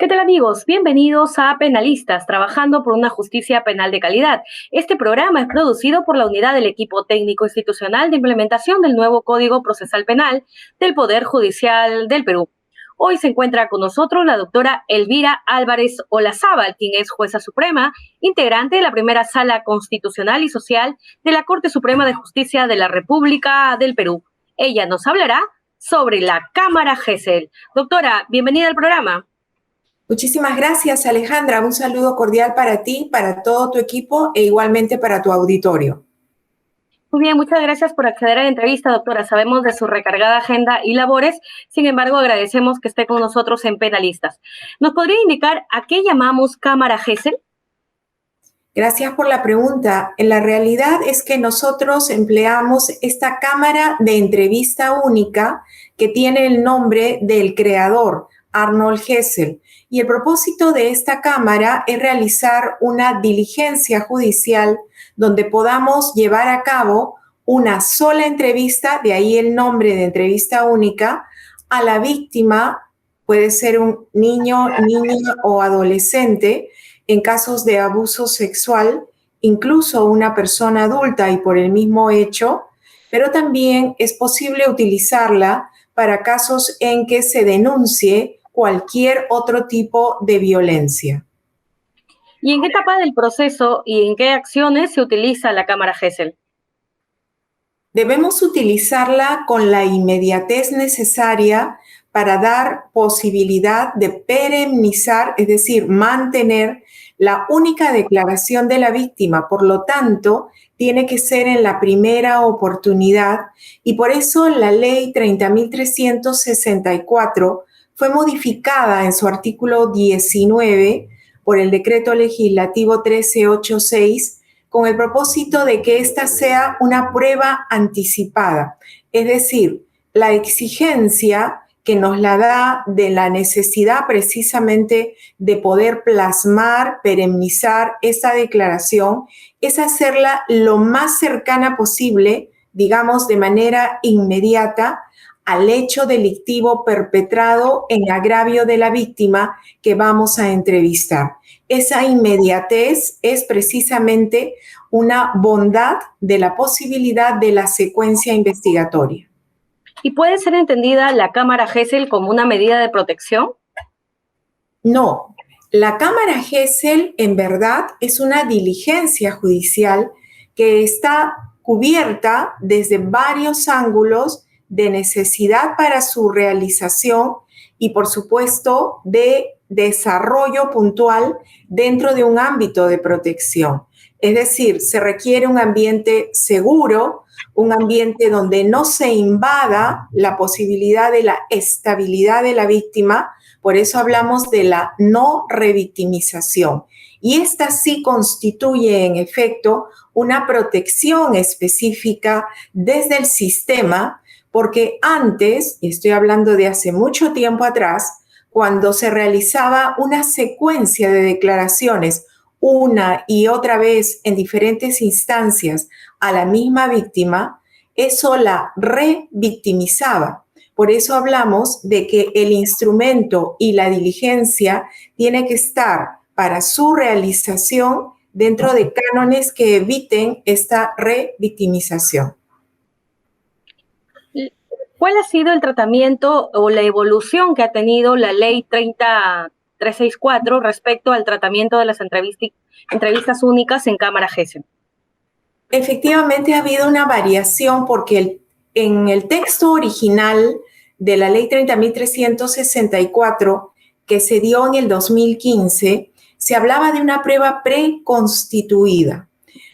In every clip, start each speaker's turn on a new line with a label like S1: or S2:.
S1: ¿Qué tal amigos? Bienvenidos a Penalistas, trabajando por una justicia penal de calidad. Este programa es producido por la unidad del equipo técnico institucional de implementación del nuevo Código Procesal Penal del Poder Judicial del Perú. Hoy se encuentra con nosotros la doctora Elvira Álvarez Olazábal, quien es jueza suprema, integrante de la primera Sala Constitucional y Social de la Corte Suprema de Justicia de la República del Perú. Ella nos hablará sobre la Cámara GESEL. Doctora, bienvenida al programa.
S2: Muchísimas gracias, Alejandra. Un saludo cordial para ti, para todo tu equipo e igualmente para tu auditorio.
S1: Muy bien, muchas gracias por acceder a la entrevista, doctora. Sabemos de su recargada agenda y labores, sin embargo, agradecemos que esté con nosotros en Penalistas. ¿Nos podría indicar a qué llamamos Cámara GESEL?
S2: Gracias por la pregunta. La realidad es que nosotros empleamos esta cámara de entrevista única que tiene el nombre del creador, Arnold Gesell. Y el propósito de esta cámara es realizar una diligencia judicial donde podamos llevar a cabo una sola entrevista, de ahí el nombre de entrevista única, a la víctima, puede ser un niño, niña o adolescente, en casos de abuso sexual, incluso una persona adulta y por el mismo hecho, pero también es posible utilizarla para casos en que se denuncie cualquier otro tipo de violencia.
S1: ¿Y en qué etapa del proceso y en qué acciones se utiliza la Cámara GESEL?
S2: Debemos utilizarla con la inmediatez necesaria para dar posibilidad de perennizar, es decir, mantener la única declaración de la víctima. Por lo tanto, tiene que ser en la primera oportunidad y por eso la Ley 30.364 fue modificada en su artículo 19 por el Decreto Legislativo 1386 con el propósito de que ésta sea una prueba anticipada, es decir, la exigencia que nos la da de la necesidad precisamente de poder plasmar, perennizar esa declaración, es hacerla lo más cercana posible, digamos de manera inmediata, al hecho delictivo perpetrado en agravio de la víctima que vamos a entrevistar. Esa inmediatez es precisamente una bondad de la posibilidad de la secuencia investigatoria.
S1: ¿Y puede ser entendida la Cámara GESEL como una medida de protección?
S2: No, la Cámara GESEL en verdad es una diligencia judicial que está cubierta desde varios ángulos de necesidad para su realización y, por supuesto, de desarrollo puntual dentro de un ámbito de protección. Es decir, se requiere un ambiente seguro, un ambiente donde no se invada la posibilidad de la estabilidad de la víctima. Por eso hablamos de la no revictimización. Y esta sí constituye, en efecto, una protección específica desde el sistema, porque antes, y estoy hablando de hace mucho tiempo atrás, cuando se realizaba una secuencia de declaraciones una y otra vez en diferentes instancias a la misma víctima, eso la revictimizaba. Por eso hablamos de que el instrumento y la diligencia tiene que estar para su realización dentro de cánones que eviten esta revictimización.
S1: ¿Cuál ha sido el tratamiento o la evolución que ha tenido la Ley 30.364 respecto al tratamiento de las entrevistas únicas en Cámara GESEL?
S2: Efectivamente ha habido una variación porque en el texto original de la Ley 30.364 que se dio en el 2015, se hablaba de una prueba preconstituida.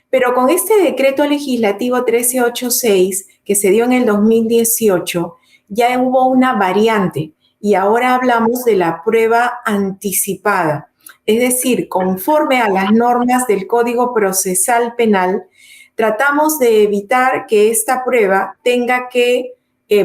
S2: Pero con este decreto legislativo 1386 que se dio en el 2018, ya hubo una variante y ahora hablamos de la prueba anticipada. Es decir, conforme a las normas del Código Procesal Penal, tratamos de evitar que esta prueba tenga que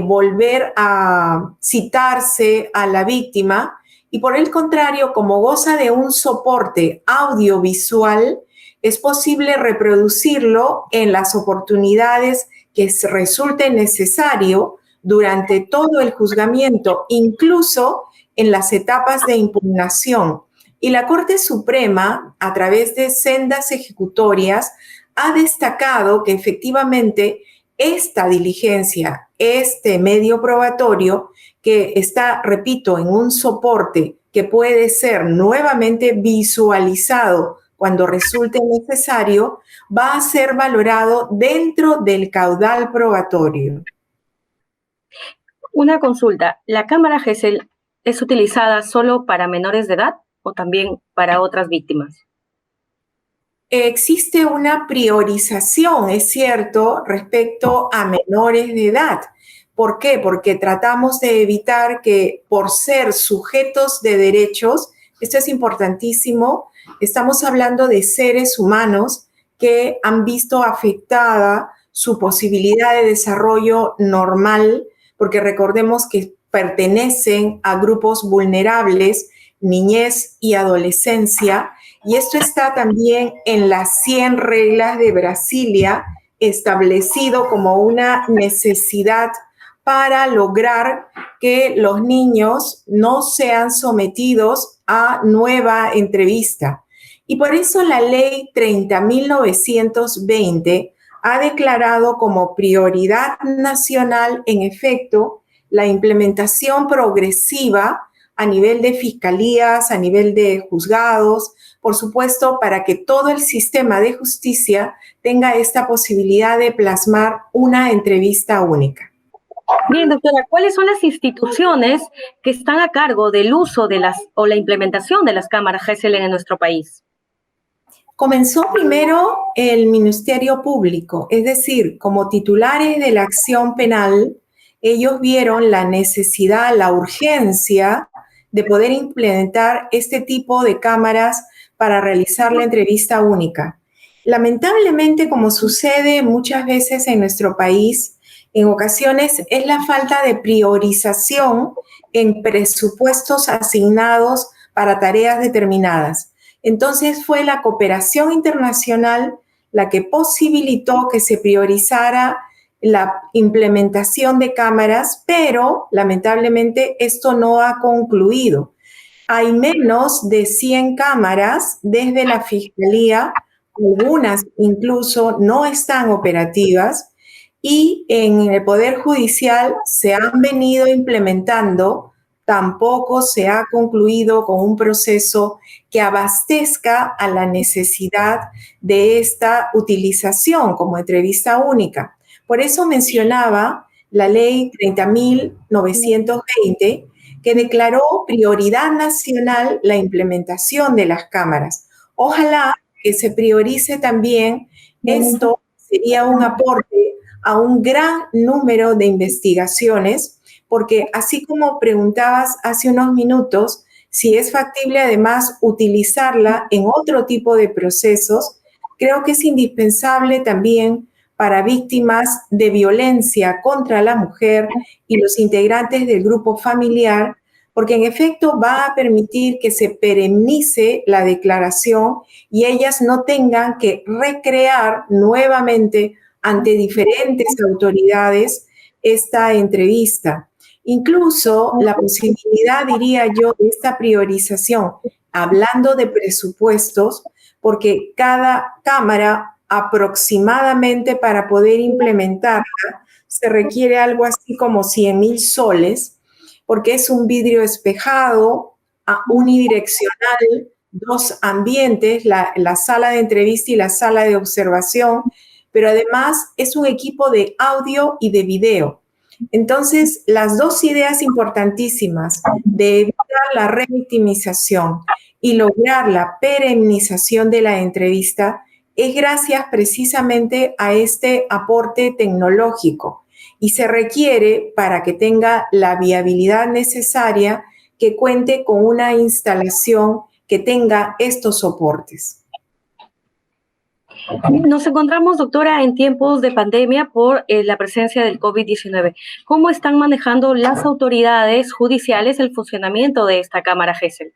S2: volver a citarse a la víctima y por el contrario, como goza de un soporte audiovisual, es posible reproducirlo en las oportunidades que resulte necesario durante todo el juzgamiento, incluso en las etapas de impugnación. Y la Corte Suprema, a través de sendas ejecutorias, ha destacado que efectivamente esta diligencia, este medio probatorio, que está, repito, en un soporte que puede ser nuevamente visualizado cuando resulte necesario, va a ser valorado dentro del caudal probatorio.
S1: Una consulta, ¿la cámara Gesell es utilizada solo para menores de edad o también para otras víctimas?
S2: Existe una priorización, es cierto, respecto a menores de edad. ¿Por qué? Porque tratamos de evitar que por ser sujetos de derechos, esto es importantísimo, estamos hablando de seres humanos que han visto afectada su posibilidad de desarrollo normal, porque recordemos que pertenecen a grupos vulnerables, niñez y adolescencia, y esto está también en las 100 reglas de Brasilia, establecido como una necesidad para lograr que los niños no sean sometidos a nueva entrevista. Y por eso la ley 30.920 ha declarado como prioridad nacional, en efecto, la implementación progresiva a nivel de fiscalías, a nivel de juzgados, por supuesto, para que todo el sistema de justicia tenga esta posibilidad de plasmar una entrevista única.
S1: Bien, doctora, ¿cuáles son las instituciones que están a cargo del uso de o la implementación de las cámaras Gesell en nuestro país?
S2: Comenzó primero el Ministerio Público, es decir, como titulares de la acción penal, ellos vieron la necesidad, la urgencia de poder implementar este tipo de cámaras para realizar la entrevista única. Lamentablemente, como sucede muchas veces en nuestro país, en ocasiones es la falta de priorización en presupuestos asignados para tareas determinadas. Entonces fue la cooperación internacional la que posibilitó que se priorizara la implementación de cámaras, pero lamentablemente esto no ha concluido. Hay menos de 100 cámaras desde la Fiscalía, algunas incluso no están operativas, y en el Poder Judicial se han venido implementando, tampoco se ha concluido con un proceso que abastezca a la necesidad de esta utilización como entrevista única. Por eso mencionaba la ley 30.920, que declaró prioridad nacional la implementación de las cámaras. Ojalá que se priorice también esto, sería un aporte a un gran número de investigaciones, porque así como preguntabas hace unos minutos, si es factible además utilizarla en otro tipo de procesos, creo que es indispensable también para víctimas de violencia contra la mujer y los integrantes del grupo familiar, porque en efecto va a permitir que se perennice la declaración y ellas no tengan que recrear nuevamente ante diferentes autoridades esta entrevista. Incluso la posibilidad, diría yo, de esta priorización, hablando de presupuestos, porque cada cámara aproximadamente para poder implementarla se requiere algo así como 100,000 soles, porque es un vidrio espejado, unidireccional, dos ambientes, la sala de entrevista y la sala de observación, pero además es un equipo de audio y de video. Entonces, las dos ideas importantísimas de evitar la revictimización y lograr la perennización de la entrevista es gracias precisamente a este aporte tecnológico y se requiere, para que tenga la viabilidad necesaria, que cuente con una instalación que tenga estos soportes.
S1: Nos encontramos, doctora, en tiempos de pandemia por la presencia del COVID-19. ¿Cómo están manejando las autoridades judiciales el funcionamiento de esta cámara Gesell?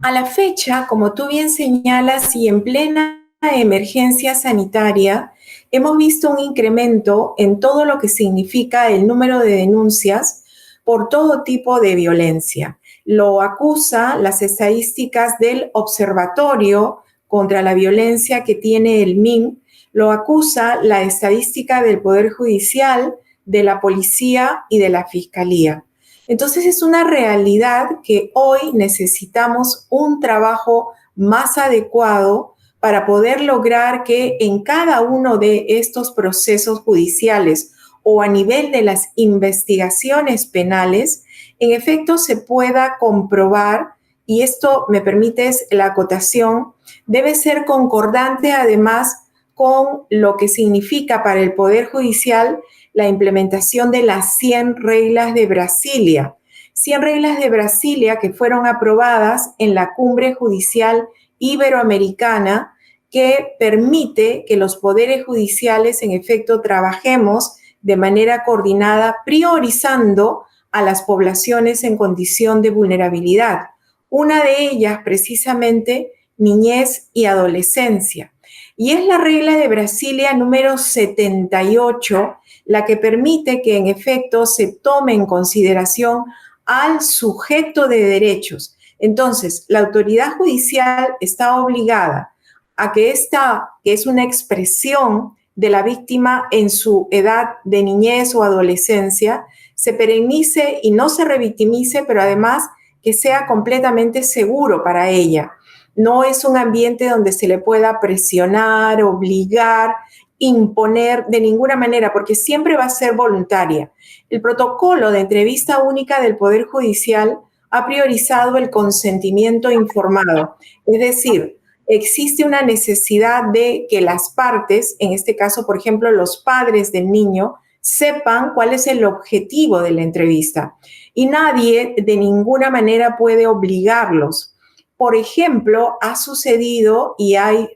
S2: A la fecha, como tú bien señalas, y en plena emergencia sanitaria, hemos visto un incremento en todo lo que significa el número de denuncias por todo tipo de violencia. Lo acusa las estadísticas del Observatorio contra la Violencia que tiene el MIN, lo acusa la estadística del Poder Judicial, de la Policía y de la Fiscalía. Entonces es una realidad que hoy necesitamos un trabajo más adecuado para poder lograr que en cada uno de estos procesos judiciales o a nivel de las investigaciones penales, en efecto se pueda comprobar, y esto me permites la acotación, debe ser concordante además con lo que significa para el Poder Judicial la implementación de las 100 reglas de Brasilia. 100 reglas de Brasilia que fueron aprobadas en la Cumbre Judicial Iberoamericana, que permite que los poderes judiciales en efecto trabajemos de manera coordinada, priorizando a las poblaciones en condición de vulnerabilidad. Una de ellas, precisamente, niñez y adolescencia. Y es la regla de Brasilia número 78, la que permite que en efecto se tome en consideración al sujeto de derechos. Entonces, la autoridad judicial está obligada a que esta, que es una expresión de la víctima en su edad de niñez o adolescencia, se perennice y no se revictimice, pero además que sea completamente seguro para ella. No es un ambiente donde se le pueda presionar, obligar, imponer de ninguna manera, porque siempre va a ser voluntaria. El protocolo de entrevista única del Poder Judicial ha priorizado el consentimiento informado, es decir, existe una necesidad de que las partes, en este caso, por ejemplo, los padres del niño, sepan cuál es el objetivo de la entrevista. Y nadie de ninguna manera puede obligarlos. Por ejemplo, ha sucedido y hay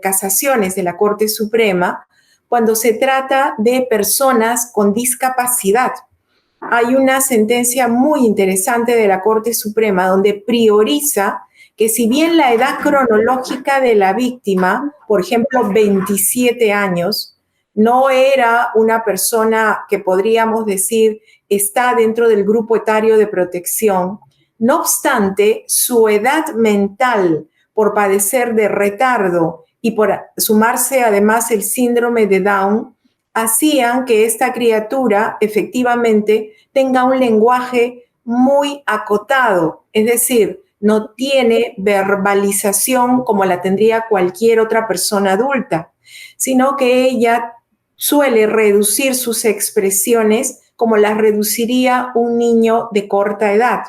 S2: casaciones de la Corte Suprema cuando se trata de personas con discapacidad. Hay una sentencia muy interesante de la Corte Suprema donde prioriza que si bien la edad cronológica de la víctima, por ejemplo, 27 años, no era una persona que podríamos decir está dentro del grupo etario de protección, no obstante, su edad mental por padecer de retardo y por sumarse además el síndrome de Down, hacían que esta criatura efectivamente tenga un lenguaje muy acotado, es decir, no tiene verbalización como la tendría cualquier otra persona adulta, sino que ella suele reducir sus expresiones como las reduciría un niño de corta edad.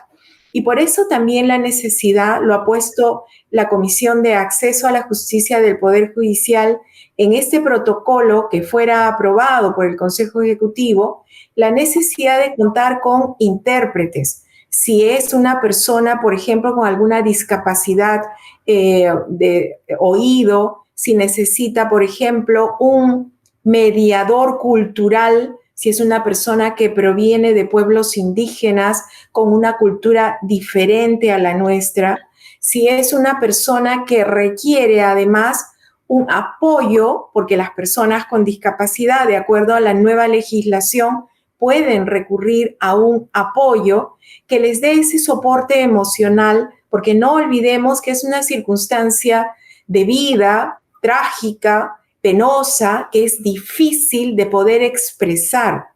S2: Y por eso también la necesidad lo ha puesto la Comisión de Acceso a la Justicia del Poder Judicial en este protocolo que fuera aprobado por el Consejo Ejecutivo, la necesidad de contar con intérpretes. Si es una persona, por ejemplo, con alguna discapacidad de oído, si necesita, por ejemplo, un mediador cultural, si es una persona que proviene de pueblos indígenas con una cultura diferente a la nuestra, si es una persona que requiere además un apoyo, porque las personas con discapacidad, de acuerdo a la nueva legislación, pueden recurrir a un apoyo que les dé ese soporte emocional, porque no olvidemos que es una circunstancia de vida trágica, penosa, que es difícil de poder expresar.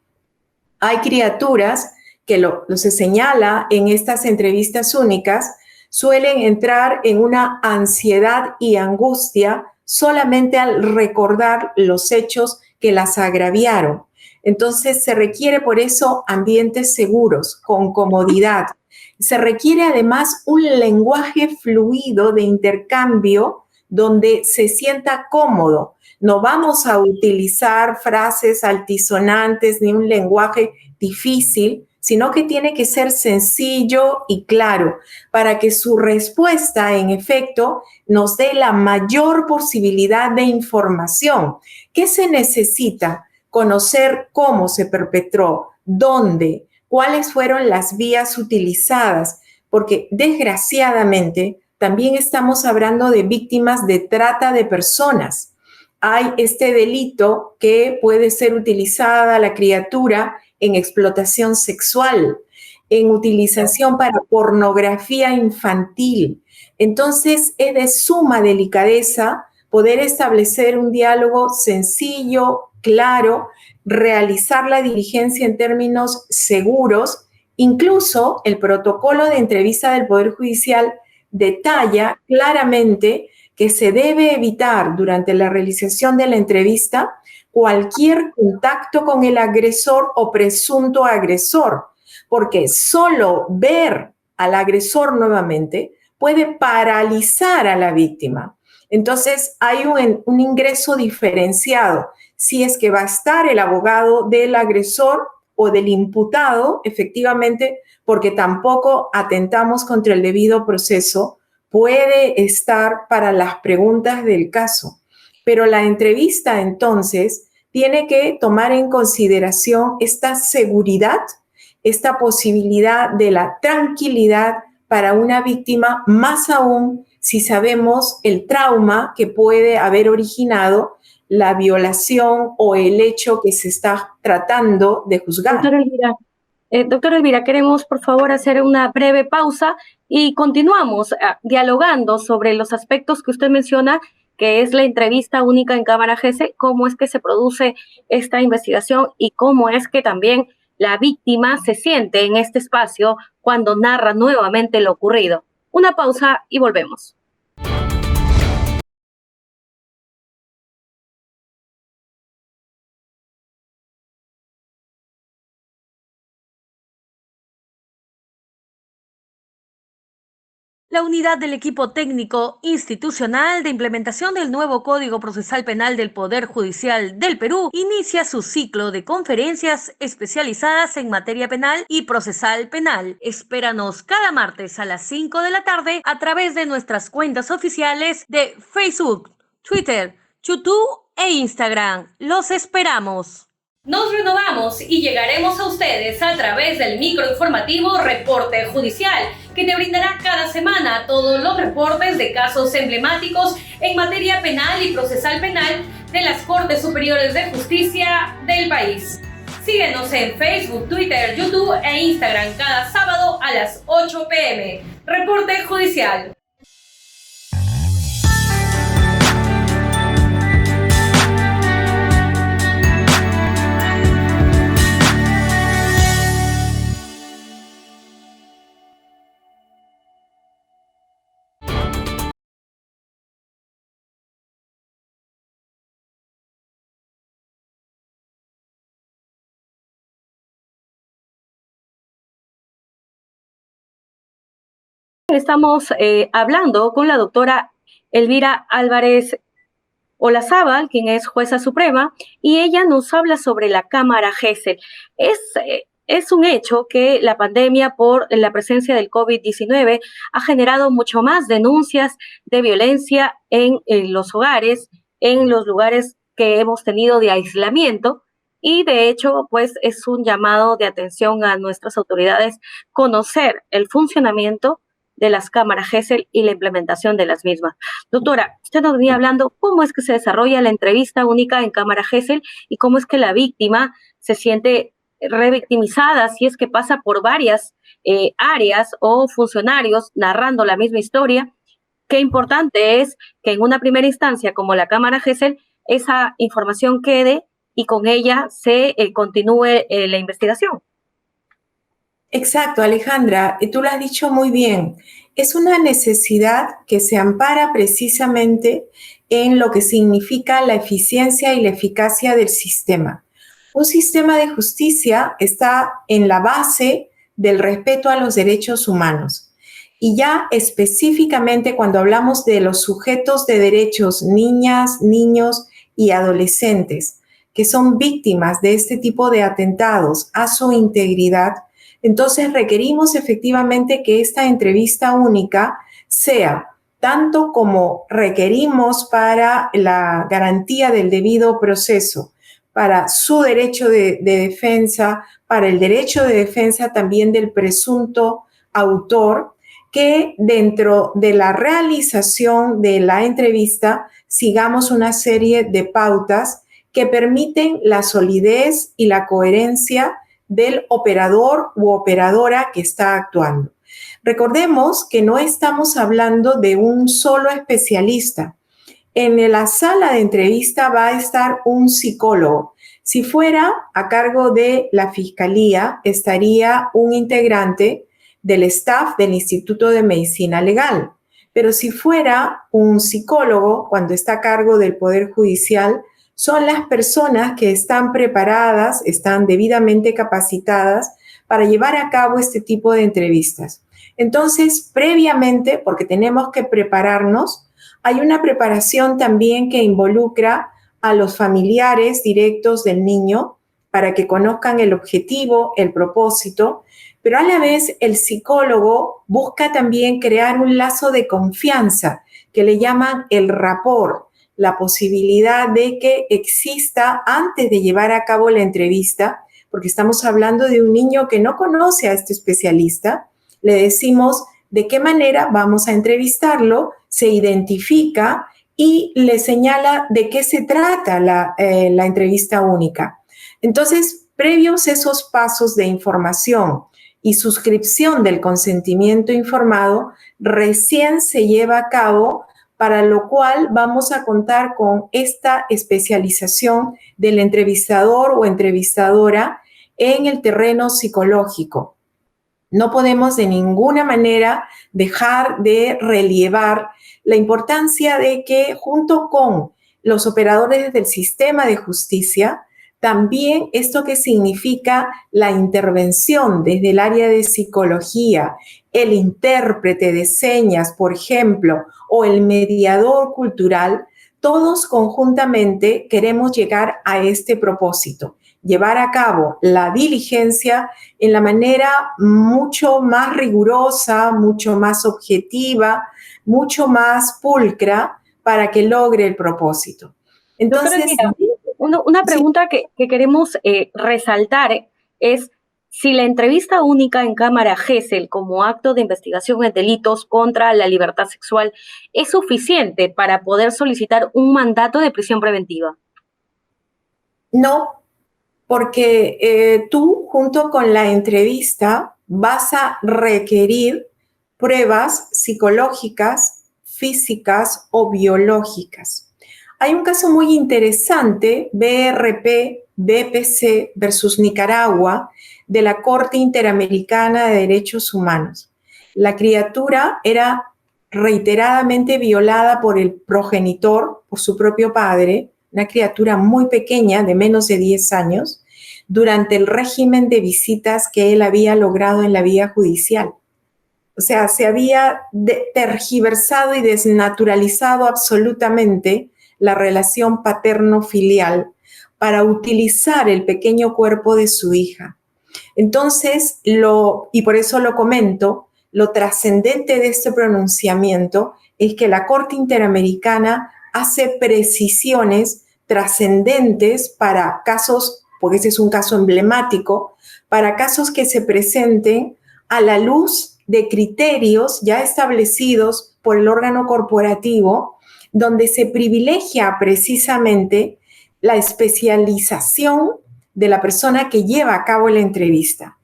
S2: Hay criaturas que lo se señala en estas entrevistas únicas, suelen entrar en una ansiedad y angustia solamente al recordar los hechos que las agraviaron. Entonces se requiere por eso ambientes seguros, con comodidad. Se requiere además un lenguaje fluido de intercambio donde se sienta cómodo. No vamos a utilizar frases altisonantes ni un lenguaje difícil, sino que tiene que ser sencillo y claro para que su respuesta, en efecto, nos dé la mayor posibilidad de información. ¿Qué se necesita? Conocer cómo se perpetró, dónde, cuáles fueron las vías utilizadas, porque desgraciadamente también estamos hablando de víctimas de trata de personas. Hay este delito que puede ser utilizada la criatura en explotación sexual. en utilización para pornografía infantil. Entonces, es de suma delicadeza poder establecer un diálogo sencillo, claro, realizar la diligencia en términos seguros. Incluso el protocolo de entrevista del Poder Judicial detalla claramente que se debe evitar durante la realización de la entrevista cualquier contacto con el agresor o presunto agresor, porque solo ver al agresor nuevamente puede paralizar a la víctima. Entonces, hay un ingreso diferenciado si es que va a estar el abogado del agresor o del imputado, efectivamente, porque tampoco atentamos contra el debido proceso, puede estar para las preguntas del caso. Pero la entrevista, entonces, tiene que tomar en consideración esta seguridad, esta posibilidad de la tranquilidad para una víctima, más aún si sabemos el trauma que puede haber originado la violación o el hecho que se está tratando de juzgar.
S1: Doctora Elvira, queremos por favor hacer una breve pausa y continuamos dialogando sobre los aspectos que usted menciona, que es la entrevista única en cámara GESEL, cómo es que se produce esta investigación y cómo es que también la víctima se siente en este espacio cuando narra nuevamente lo ocurrido. Una pausa y volvemos. La unidad del equipo técnico institucional de implementación del nuevo Código Procesal Penal del Poder Judicial del Perú inicia su ciclo de conferencias especializadas en materia penal y procesal penal. Espéranos cada martes a las 5 de la tarde a través de nuestras cuentas oficiales de Facebook, Twitter, YouTube e Instagram. Los esperamos. Nos renovamos y llegaremos a ustedes a través del microinformativo Reporte Judicial, que te brindará cada semana todos los reportes de casos emblemáticos en materia penal y procesal penal de las Cortes Superiores de Justicia del país. Síguenos en Facebook, Twitter, YouTube e Instagram cada sábado a las 8 p.m. Reporte Judicial. Estamos hablando con la doctora Elvira Álvarez Olazábal, quien es jueza suprema, y ella nos habla sobre la Cámara GESEL. Es un hecho que la pandemia por la presencia del COVID-19 ha generado mucho más denuncias de violencia en los hogares, en los lugares que hemos tenido de aislamiento, y de hecho, pues es un llamado de atención a nuestras autoridades conocer el funcionamiento de las cámaras GESEL y la implementación de las mismas. Doctora, usted nos venía hablando cómo es que se desarrolla la entrevista única en cámara GESEL y cómo es que la víctima se siente revictimizada si es que pasa por varias áreas o funcionarios narrando la misma historia. Qué importante es que en una primera instancia como la cámara GESEL esa información quede y con ella se continúe la investigación.
S2: Exacto, Alejandra, tú lo has dicho muy bien. Es una necesidad que se ampara precisamente en lo que significa la eficiencia y la eficacia del sistema. Un sistema de justicia está en la base del respeto a los derechos humanos. Y ya específicamente cuando hablamos de los sujetos de derechos, niñas, niños y adolescentes, que son víctimas de este tipo de atentados a su integridad, entonces requerimos efectivamente que esta entrevista única sea tanto como requerimos para la garantía del debido proceso, para su derecho de defensa, para el derecho de defensa también del presunto autor, que dentro de la realización de la entrevista sigamos una serie de pautas que permiten la solidez y la coherencia del operador u operadora que está actuando. Recordemos que no estamos hablando de un solo especialista. En la sala de entrevista va a estar un psicólogo. Si fuera a cargo de la fiscalía, estaría un integrante del staff del Instituto de Medicina Legal. Pero si fuera un psicólogo, cuando está a cargo del Poder Judicial, son las personas que están preparadas, están debidamente capacitadas para llevar a cabo este tipo de entrevistas. Entonces, previamente, porque tenemos que prepararnos, hay una preparación también que involucra a los familiares directos del niño para que conozcan el objetivo, el propósito, pero a la vez el psicólogo busca también crear un lazo de confianza que le llaman el rapport, la posibilidad de que exista antes de llevar a cabo la entrevista, porque estamos hablando de un niño que no conoce a este especialista. Le decimos de qué manera vamos a entrevistarlo, se identifica y le señala de qué se trata la entrevista única. Entonces, previos esos pasos de información y suscripción del consentimiento informado, recién se lleva a cabo, para lo cual vamos a contar con esta especialización del entrevistador o entrevistadora en el terreno psicológico. No podemos de ninguna manera dejar de relevar la importancia de que junto con los operadores del sistema de justicia, también esto que significa la intervención desde el área de psicología, el intérprete de señas, por ejemplo, o el mediador cultural, todos conjuntamente queremos llegar a este propósito, llevar a cabo la diligencia en la manera mucho más rigurosa, mucho más objetiva, mucho más pulcra para que logre el propósito.
S1: Entonces, mira, una pregunta que queremos resaltar es si la entrevista única en cámara GESEL como acto de investigación en delitos contra la libertad sexual es suficiente para poder solicitar un mandato de prisión preventiva.
S2: No, porque tú junto con la entrevista vas a requerir pruebas psicológicas, físicas o biológicas. Hay un caso muy interesante, BRP-BPC versus Nicaragua, de la Corte Interamericana de Derechos Humanos. La criatura era reiteradamente violada por el progenitor, por su propio padre, una criatura muy pequeña, de menos de 10 años, durante el régimen de visitas que él había logrado en la vía judicial. O sea, se había tergiversado y desnaturalizado absolutamente la relación paterno-filial para utilizar el pequeño cuerpo de su hija. Entonces, y por eso lo comento, lo trascendente de este pronunciamiento es que la Corte Interamericana hace precisiones trascendentes para casos, porque ese es un caso emblemático, para casos que se presenten a la luz de criterios ya establecidos por el órgano corporativo, donde se privilegia precisamente la especialización de la persona que lleva a cabo la entrevista.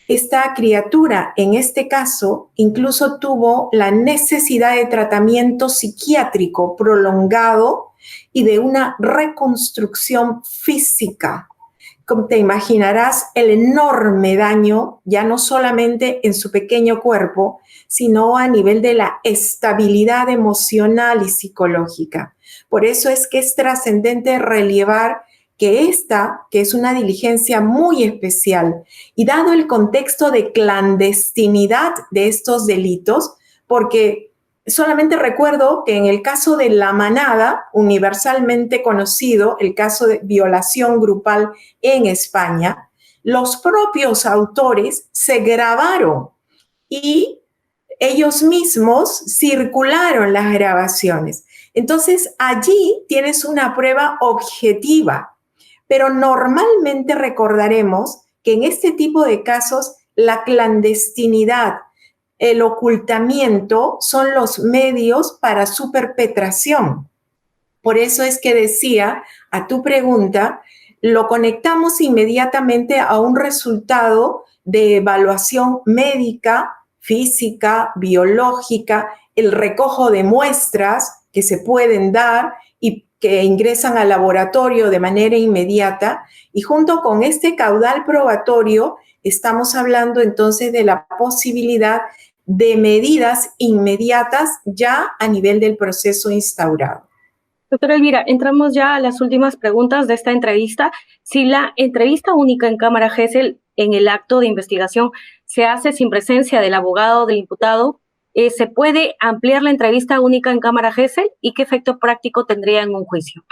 S2: Esta criatura, en este caso, incluso tuvo la necesidad de tratamiento psiquiátrico prolongado y de una reconstrucción física. Como te imaginarás, el enorme daño, ya no solamente en su pequeño cuerpo, sino a nivel de la estabilidad emocional y psicológica. Por eso es que es trascendente relevar que esta, que es una diligencia muy especial, y dado el contexto de clandestinidad de estos delitos, porque solamente recuerdo que en el caso de La Manada, universalmente conocido, el caso de violación grupal en España, los propios autores se grabaron y ellos mismos circularon las grabaciones. Entonces, allí tienes una prueba objetiva, pero normalmente recordaremos que en este tipo de casos la clandestinidad, el ocultamiento son los medios para su perpetración. Por eso es que decía a tu pregunta, lo conectamos inmediatamente a un resultado de evaluación médica, física, biológica, el recojo de muestras que se pueden dar y que ingresan al laboratorio de manera inmediata, y junto con este caudal probatorio estamos hablando entonces de la posibilidad de medidas inmediatas ya a nivel del proceso instaurado.
S1: Doctora Elvira, entramos ya a las últimas preguntas de esta entrevista. Si la entrevista única en cámara GESEL en el acto de investigación se hace sin presencia del abogado o del imputado, ¿se puede ampliar la entrevista única en cámara GESEL y qué efecto práctico tendría en un juicio?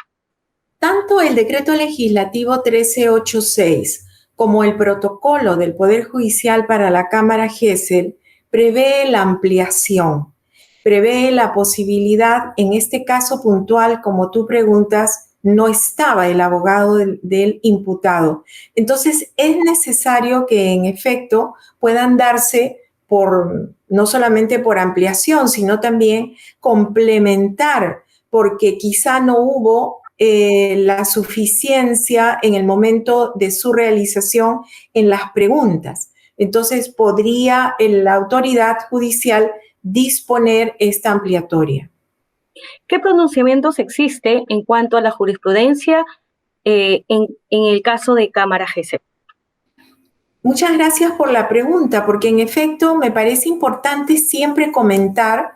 S2: Tanto el decreto legislativo 1386 como el protocolo del Poder Judicial para la Cámara GESEL prevé la ampliación, prevé la posibilidad, en este caso puntual, como tú preguntas, no estaba el abogado del imputado. Entonces, es necesario que en efecto puedan darse no solamente por ampliación, sino también complementar, porque quizá no hubo la suficiencia en el momento de su realización en las preguntas. Entonces, podría la autoridad judicial disponer esta ampliatoria.
S1: ¿Qué pronunciamientos existe en cuanto a la jurisprudencia en el caso de cámara GESEL?
S2: Muchas gracias por la pregunta, porque en efecto me parece importante siempre comentar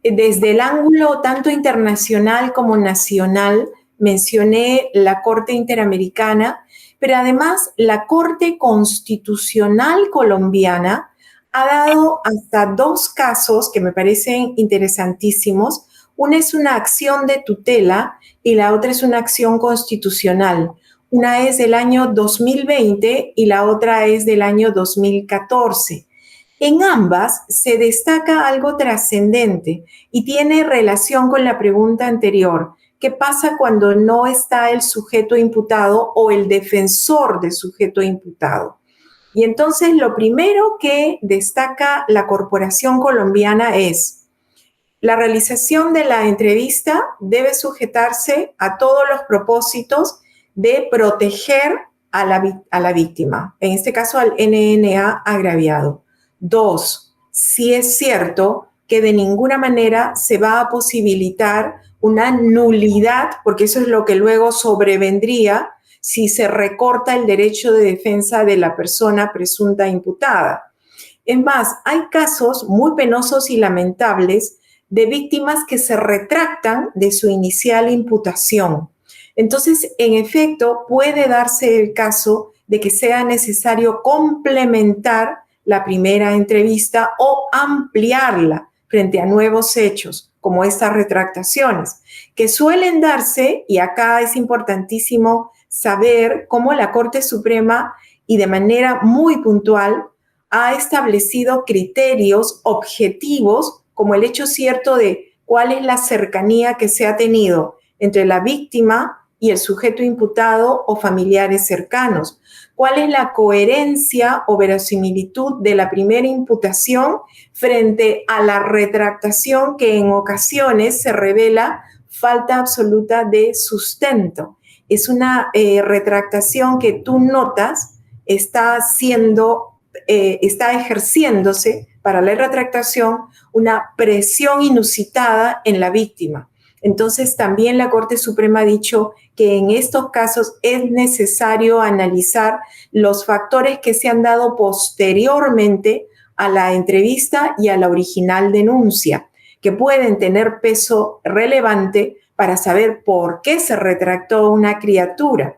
S2: desde el ángulo tanto internacional como nacional. Mencioné la Corte Interamericana, pero además la Corte Constitucional Colombiana ha dado hasta 2 casos que me parecen interesantísimos. Una es una acción de tutela y la otra es una acción constitucional. Una es del año 2020 y la otra es del año 2014. En ambas se destaca algo trascendente y tiene relación con la pregunta anterior. ¿Qué pasa cuando no está el sujeto imputado o el defensor del sujeto imputado? Y entonces lo primero que destaca la Corporación Colombiana es: la realización de la entrevista debe sujetarse a todos los propósitos de proteger a la víctima, en este caso al NNA agraviado. 2, si es cierto que de ninguna manera se va a posibilitar una nulidad, porque eso es lo que luego sobrevendría si se recorta el derecho de defensa de la persona presunta imputada. Es más, hay casos muy penosos y lamentables de víctimas que se retractan de su inicial imputación. Entonces, en efecto, puede darse el caso de que sea necesario complementar la primera entrevista o ampliarla frente a nuevos hechos, como estas retractaciones, que suelen darse, y acá es importantísimo saber cómo la Corte Suprema, y de manera muy puntual, ha establecido criterios objetivos, como el hecho cierto de cuál es la cercanía que se ha tenido entre la víctima y el sujeto imputado o familiares cercanos. ¿Cuál es la coherencia o verosimilitud de la primera imputación frente a la retractación que en ocasiones se revela falta absoluta de sustento? Es una retractación que tú notas está ejerciéndose para la retractación una presión inusitada en la víctima. Entonces, también la Corte Suprema ha dicho que en estos casos es necesario analizar los factores que se han dado posteriormente a la entrevista y a la original denuncia, que pueden tener peso relevante para saber por qué se retractó una criatura.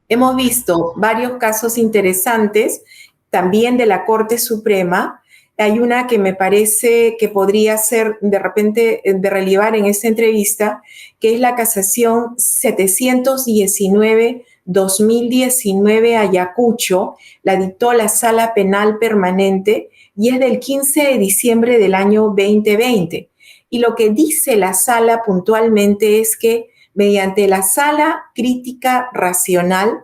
S2: Hemos visto varios casos interesantes también de la Corte Suprema. Hay una que me parece que podría ser de repente de relevar en esta entrevista, que es la casación 719-2019 Ayacucho. La dictó la Sala Penal Permanente y es del 15 de diciembre del año 2020. Y lo que dice la sala puntualmente es que mediante la sana crítica racional,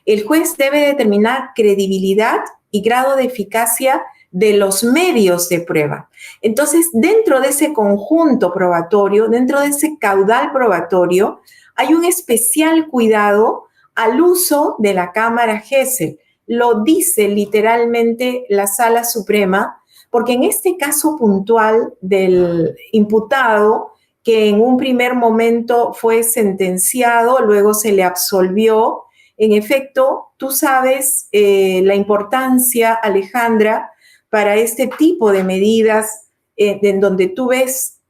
S2: el juez debe determinar credibilidad y grado de eficacia de los medios de prueba. Entonces, dentro de ese conjunto probatorio, dentro de ese caudal probatorio, hay un especial cuidado al uso de la cámara Gesell. Lo dice literalmente la Sala Suprema, porque en este caso puntual del imputado, que en un primer momento fue sentenciado, luego se le absolvió, en efecto, tú sabes la importancia, Alejandra, para este tipo de medidas en donde tú ves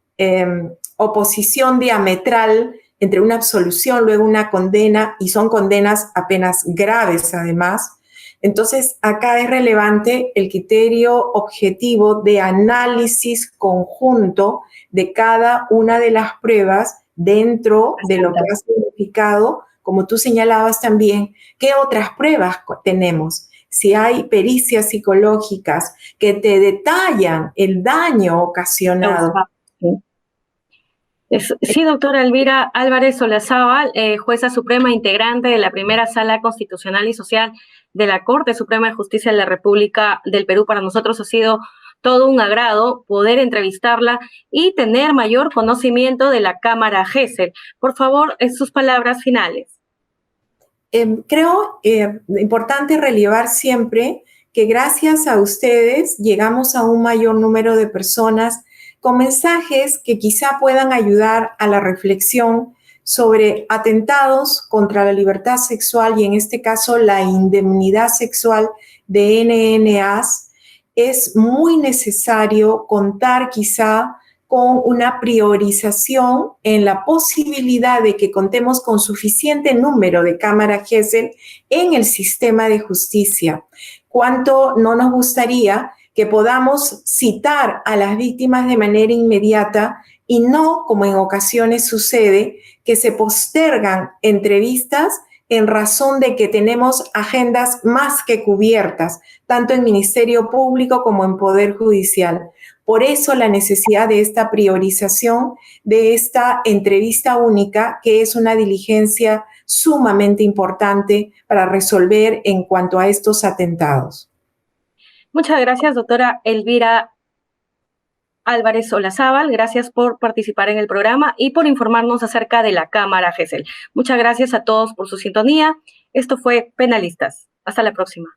S2: oposición diametral entre una absolución, luego una condena, y son condenas apenas graves además. Entonces, acá es relevante el criterio objetivo de análisis conjunto de cada una de las pruebas dentro de lo que ha significado, como tú señalabas también, qué otras pruebas tenemos. Si hay pericias psicológicas que te detallan el daño ocasionado.
S1: Sí, doctora Elvira Álvarez Olazábal, jueza suprema integrante de la primera Sala Constitucional y Social de la Corte Suprema de Justicia de la República del Perú. Para nosotros ha sido todo un agrado poder entrevistarla y tener mayor conocimiento de la Cámara Gesell. Por favor, sus palabras finales.
S2: Creo importante relevar siempre que gracias a ustedes llegamos a un mayor número de personas con mensajes que quizá puedan ayudar a la reflexión sobre atentados contra la libertad sexual y en este caso la indemnidad sexual de NNAs. Es muy necesario contar quizá con una priorización en la posibilidad de que contemos con suficiente número de cámaras Gesell en el sistema de justicia. ¿Cuánto no nos gustaría que podamos citar a las víctimas de manera inmediata y no, como en ocasiones sucede, que se postergan entrevistas en razón de que tenemos agendas más que cubiertas, tanto en Ministerio Público como en Poder Judicial? Por eso la necesidad de esta priorización, de esta entrevista única, que es una diligencia sumamente importante para resolver en cuanto a estos atentados.
S1: Muchas gracias, doctora Elvira Álvarez Olazábal. Gracias por participar en el programa y por informarnos acerca de la Cámara Gesell. Muchas gracias a todos por su sintonía. Esto fue Penalistas. Hasta la próxima.